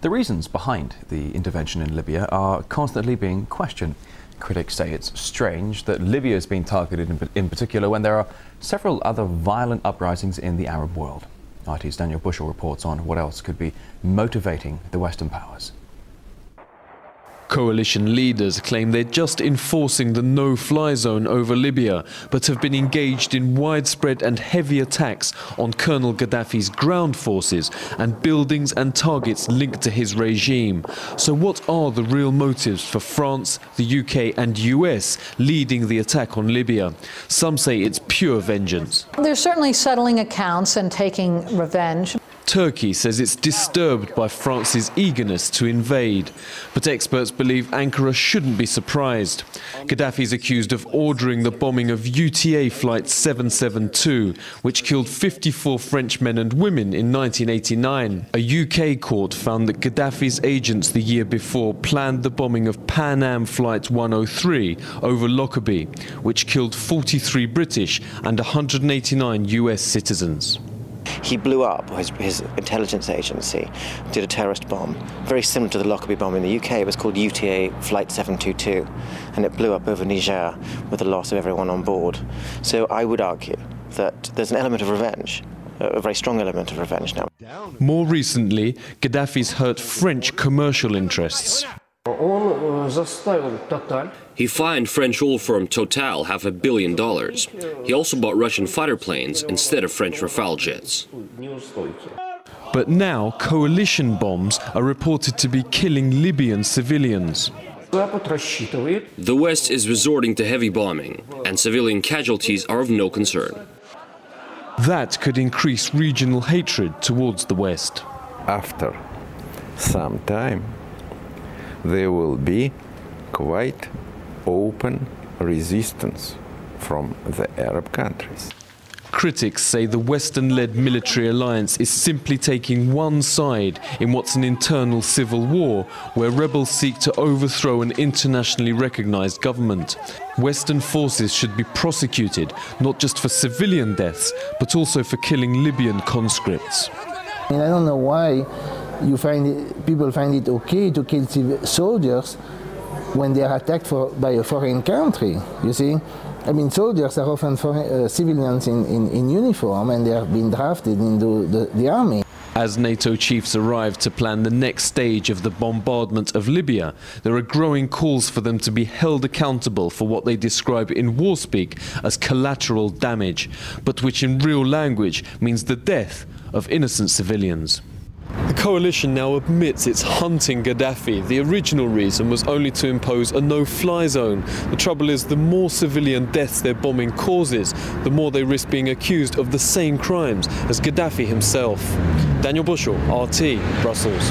The reasons behind the intervention in Libya are constantly being questioned. Critics say it's strange that Libya is being targeted in particular when there are several other violent uprisings in the Arab world. RT's Daniel Bushell reports on what else could be motivating the Western powers. Coalition leaders claim they're just enforcing the no-fly zone over Libya, but have been engaged in widespread and heavy attacks on Colonel Gaddafi's ground forces and buildings and targets linked to his regime. So what are the real motives for France, the UK and US leading the attack on Libya? Some say it's pure vengeance. They're certainly settling accounts and taking revenge. Turkey says it's disturbed by France's eagernness to invade, but experts believe Ankara shouldn't be surprised. Gaddafi's accused of ordering the bombing of UTA Flight 772, which killed 54 French men and women in 1989. A UK court found that Gaddafi's agents the year before planned the bombing of Pan Am Flight 103 over Lockerbie, which killed 43 British and 189 US citizens. He blew up, his intelligence agency did a terrorist bomb, very similar to the Lockerbie bomb in the UK. It was called UTA Flight 722, and it blew up over Niger with the loss of everyone on board. So I would argue that there's an element of revenge, a very strong element of revenge now. More recently, Gaddafi's hurt French commercial interests. He fined French oil firm Total $500 million. He also bought Russian fighter planes instead of French Rafale jets. But now coalition bombs are reported to be killing Libyan civilians. The West is resorting to heavy bombing, and civilian casualties are of no concern. That could increase regional hatred towards the West. After some time, there will be quite open resistance from the Arab countries. Critics say the Western-led military alliance is simply taking one side in what's an internal civil war where rebels seek to overthrow an internationally recognized government. Western forces should be prosecuted, not just for civilian deaths, but also for killing Libyan conscripts. I don't know why people find it okay to kill soldiers when they are attacked by a foreign country, you see? I mean, soldiers are often civilians in uniform, and they have been drafted into the army. As NATO chiefs arrive to plan the next stage of the bombardment of Libya, there are growing calls for them to be held accountable for what they describe in war speak as collateral damage, but which in real language means the death of innocent civilians. The coalition now admits it's hunting Gaddafi. The original reason was only to impose a no-fly zone. The trouble is, the more civilian deaths their bombing causes, the more they risk being accused of the same crimes as Gaddafi himself. Daniel Bushell, RT, Brussels.